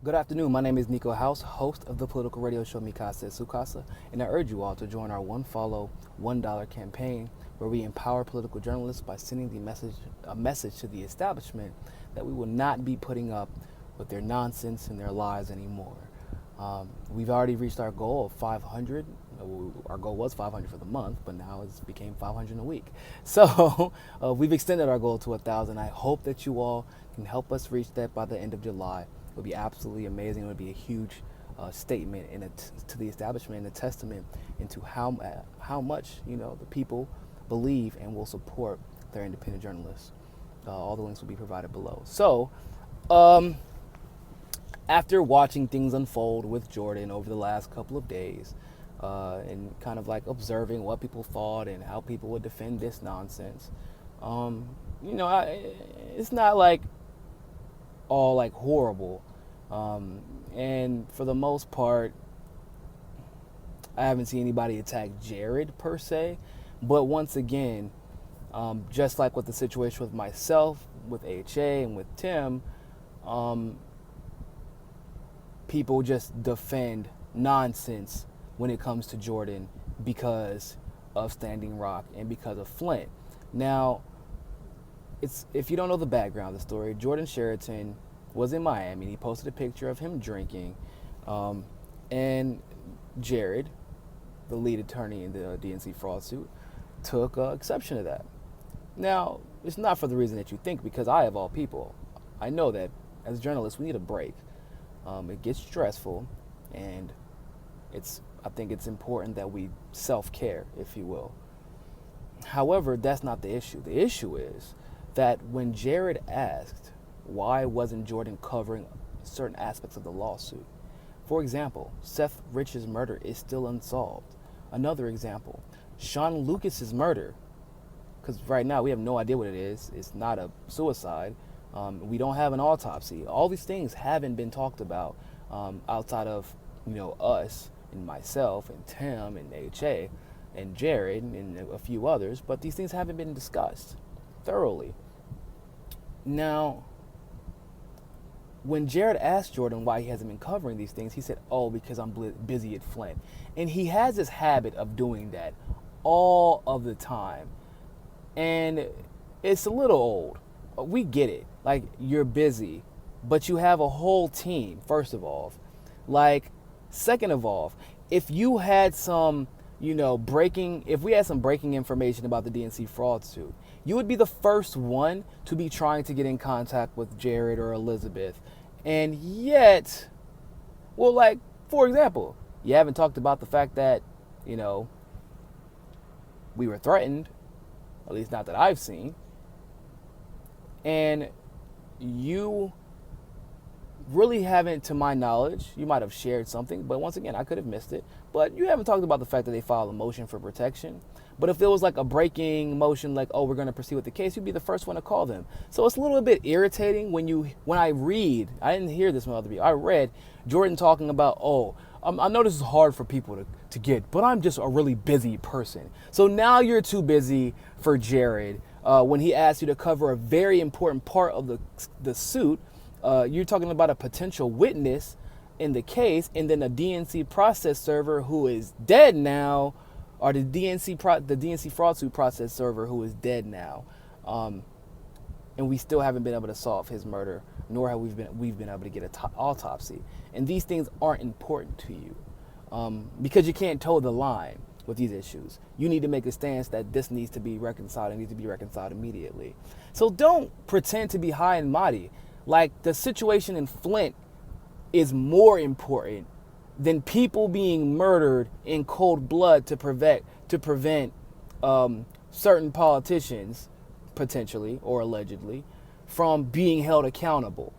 Good afternoon. My name is Niko House, host of the political radio show Mikasa Sukasa, and I urge you all to join our One Follow, $1 campaign, where we empower political journalists by sending a message to the establishment that we will not be putting up with their nonsense and their lies anymore. We've already reached our goal of 500. Our goal was 500 for the month, but now it's became 500 a week. So we've extended our goal to 1,000. I hope that you all can help us reach that by the end of July. It would be absolutely amazing. It would be a huge statement to the establishment and a testament into how much the people believe and will support their independent journalists. All the links will be provided below. So, after watching things unfold with Jordan over the last couple of days, and kind of like observing what people thought and how people would defend this nonsense, it's not like all like horrible, and for the most part I haven't seen anybody attack Jared per se, but once again, just like with the situation with myself, with HA, and with Tim, people just defend nonsense when it comes to Jordan because of Standing Rock and because of Flint. Now, if you don't know the background of the story, Jordan Chariton was in Miami. He posted a picture of him drinking, and Jared, the lead attorney in the DNC Fraud Suit, took exception to that. Now, it's not for the reason that you think, because I, of all people, I know that as journalists we need a break. It gets stressful, and I think it's important that we self-care, if you will. However, that's not the issue. The issue is that when Jared asked why wasn't Jordan covering certain aspects of the lawsuit, for example, Seth Rich's murder is still unsolved. Another example, Sean Lucas's murder, because right now we have no idea what it is. It's not a suicide. We don't have an autopsy. All these things haven't been talked about outside of us and myself and Tim and HA and Jared and a few others, but these things haven't been discussed thoroughly. Now, when Jared asked Jordan why he hasn't been covering these things, he said, "Oh, because I'm busy at Flint." And he has this habit of doing that all of the time. And it's a little old. We get it. Like, you're busy, but you have a whole team, first of all. Like, second of all, if you had some, if we had some breaking information about the DNC fraud suit, you would be the first one to be trying to get in contact with Jared or Elizabeth. And yet, well, like, for example, you haven't talked about the fact that, we were threatened, at least not that I've seen. And you really haven't, to my knowledge, you might have shared something, but once again, I could have missed it. But you haven't talked about the fact that they filed a motion for protection. But if there was like a breaking motion, like, oh, we're going to proceed with the case, you'd be the first one to call them. So it's a little bit irritating when I read, I didn't hear this from other people, I read Jordan talking about, I know this is hard for people to get, but I'm just a really busy person. So now you're too busy for Jared. When he asked you to cover a very important part of the suit, you're talking about a potential witness in the case, and then a DNC process server who is dead now, or the DNC fraud suit process server who is dead now, and we still haven't been able to solve his murder, nor have we've been able to get an autopsy. And these things aren't important to you, because you can't toe the line with these issues. You need to make a stance that this needs to be reconciled and needs to be reconciled immediately. So don't pretend to be high and mighty. Like, the situation in Flint is more important than people being murdered in cold blood to prevent certain politicians, potentially or allegedly, from being held accountable.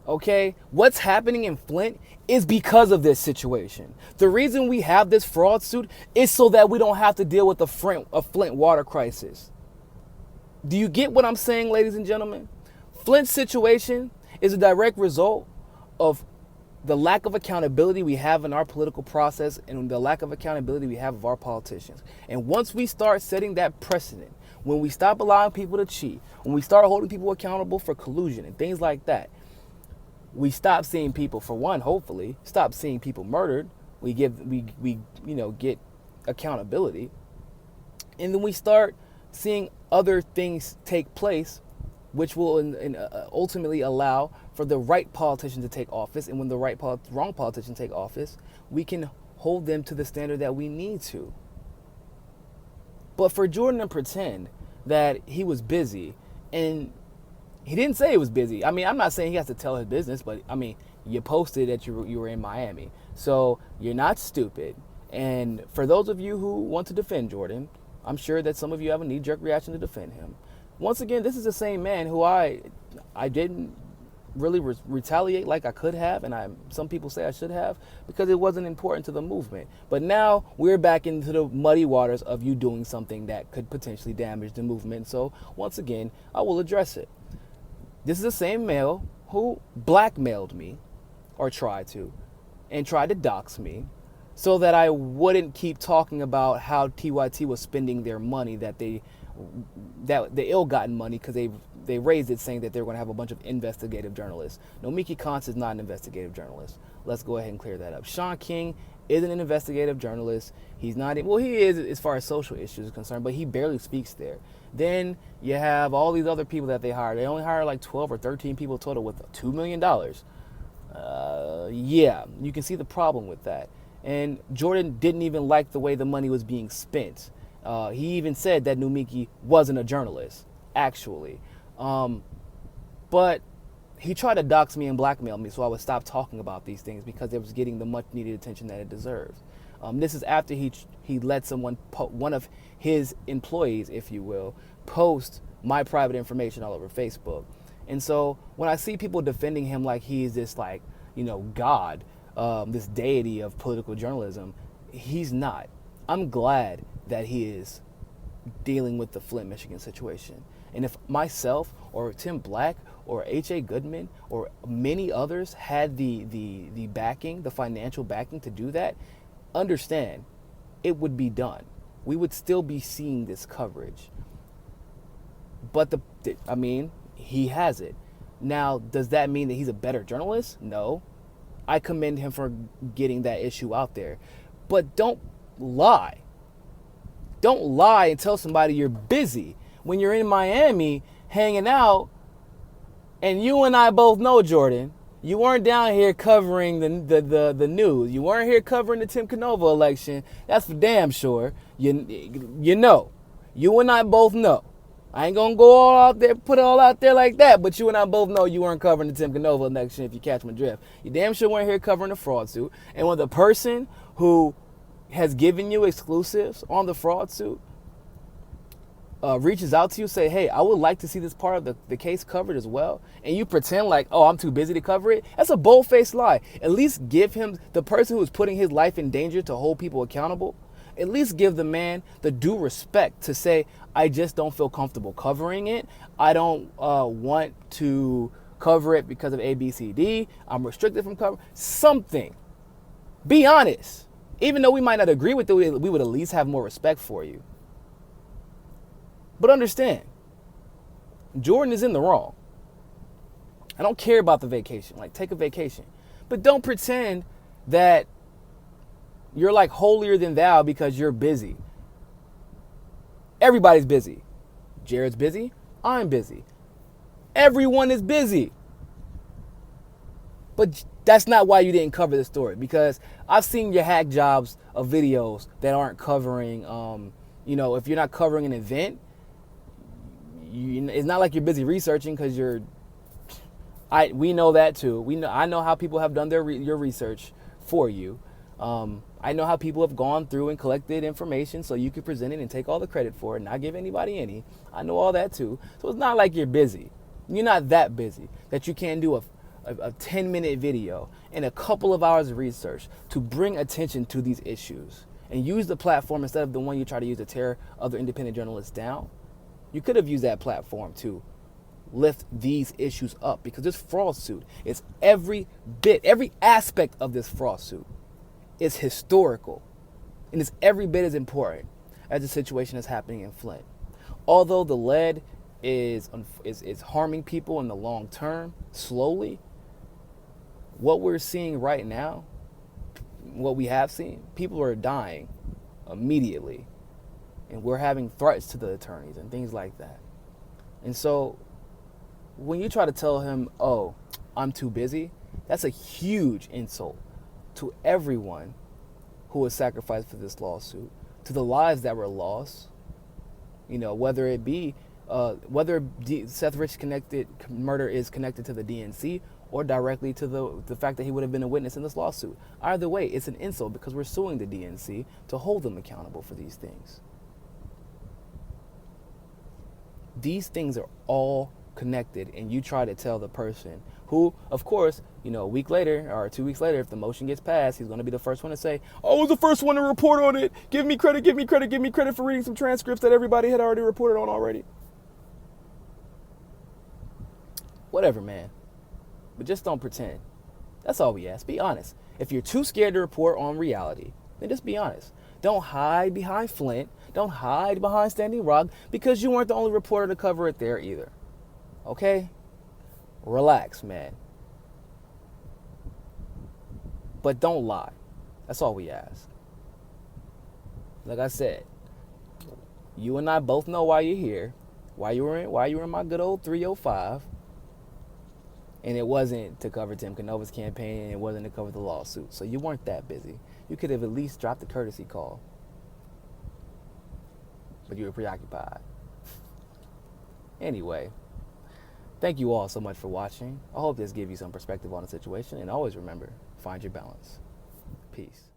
Okay? What's happening in Flint is because of this situation. The reason we have this fraud suit is so that we don't have to deal with a Flint water crisis. Do you get what I'm saying, ladies and gentlemen? Flint's situation is a direct result of the lack of accountability we have in our political process and the lack of accountability we have of our politicians. And once we start setting that precedent, when we stop allowing people to cheat, when we start holding people accountable for collusion and things like that, we stop seeing people, for one, hopefully, stop seeing people murdered. We get accountability. And then we start seeing other things take place, which will ultimately allow for the right politician to take office. And when the wrong politician take office, we can hold them to the standard that we need to. But for Jordan to pretend that he was busy, and he didn't say he was busy. I mean, I'm not saying he has to tell his business, but I mean, you posted that you were in Miami. So you're not stupid. And for those of you who want to defend Jordan, I'm sure that some of you have a knee-jerk reaction to defend him. Once again, this is the same man who I didn't really retaliate like I could have, and some people say I should have, because it wasn't important to the movement. But now we're back into the muddy waters of you doing something that could potentially damage the movement. So once again, I will address it. This is the same male who blackmailed me, or tried to dox me, so that I wouldn't keep talking about how TYT was spending their money, that the ill-gotten money, because they raised it saying that they were going to have a bunch of investigative journalists. No, Miki Kantz is not an investigative journalist. Let's go ahead and clear that up. Sean King isn't an investigative journalist. He's not, well, he is as far as social issues are concerned, but he barely speaks there. Then you have all these other people that they hire. They only hire like 12 or 13 people total with $2 million. Yeah, you can see the problem with that. And Jordan didn't even like the way the money was being spent. He even said that Numiki wasn't a journalist, actually. But he tried to dox me and blackmail me so I would stop talking about these things because it was getting the much needed attention that it deserved. This is after he let someone, one of his employees, if you will, post my private information all over Facebook. And so when I see people defending him like he's this God, this deity of political journalism, he's not. I'm glad that he is dealing with the Flint, Michigan situation. And if myself or Tim Black or H.A. Goodman or many others had the backing, the financial backing to do that, understand, it would be done. We would still be seeing this coverage. But he has it. Now, does that mean that he's a better journalist? No. I commend him for getting that issue out there. But don't lie. Don't lie and tell somebody you're busy when you're in Miami hanging out. And you and I both know, Jordan, you weren't down here covering the news. You weren't here covering the Tim Canova election. That's for damn sure. You know. You and I both know. I ain't gonna go all out there, put it all out there like that, but you and I both know you weren't covering the Tim Canova election, if you catch my drift. You damn sure weren't here covering the fraud suit. And when the person who has given you exclusives on the fraud suit reaches out to you, say, hey, I would like to see this part of the case covered as well, and you pretend like, oh, I'm too busy to cover it, that's a bold-faced lie. At least give him, the person who's putting his life in danger to hold people accountable, at least give the man the due respect to say, I just don't feel comfortable covering it. I don't want to cover it because of A, B, C, D. I'm restricted from covering something. Be honest. Even though we might not agree with it, we would at least have more respect for you. But understand, Jordan is in the wrong. I don't care about the vacation. Like, take a vacation. But don't pretend that you're like holier than thou because you're busy. Everybody's busy. Jared's busy. I'm busy. Everyone is busy. But that's not why you didn't cover the story, because I've seen your hack jobs of videos that aren't covering, if you're not covering an event, it's not like you're busy researching because we know that too. I know how people have done your research for you. I know how people have gone through and collected information so you can present it and take all the credit for it and not give anybody any. I know all that too. So it's not like you're busy. You're not that busy that you can't do a 10-minute video and a couple of hours of research to bring attention to these issues and use the platform instead of the one you try to use to tear other independent journalists down. You could have used that platform to lift these issues up, because this fraud suit is every aspect of this fraud suit is historical, and it's every bit as important as the situation that's happening in Flint. Although the lead is harming people in the long term, slowly, what we're seeing right now, what we have seen, people are dying immediately. And we're having threats to the attorneys and things like that. And so when you try to tell him, oh, I'm too busy, that's a huge insult to everyone who was sacrificed for this lawsuit, to the lives that were lost, whether it be, whether Seth Rich connected murder is connected to the DNC or directly to the fact that he would have been a witness in this lawsuit. Either way, it's an insult because we're suing the DNC to hold them accountable for these things. These things are all connected, and you try to tell the person who, of course, a week later or 2 weeks later, if the motion gets passed, he's going to be the first one to say, I was the first one to report on it. Give me credit for reading some transcripts that everybody had already reported on already. Whatever, man. But just don't pretend. That's all we ask. Be honest. If you're too scared to report on reality, then just be honest. Don't hide behind Flint. Don't hide behind Standing Rock, because you weren't the only reporter to cover it there either. Okay? Relax, man. But don't lie. That's all we ask. Like I said, you and I both know why you're here, why you were in my good old 305. And it wasn't to cover Tim Canova's campaign, and it wasn't to cover the lawsuit. So you weren't that busy. You could have at least dropped a courtesy call. But you were preoccupied. Anyway, thank you all so much for watching. I hope this gives you some perspective on the situation. And always remember, find your balance. Peace.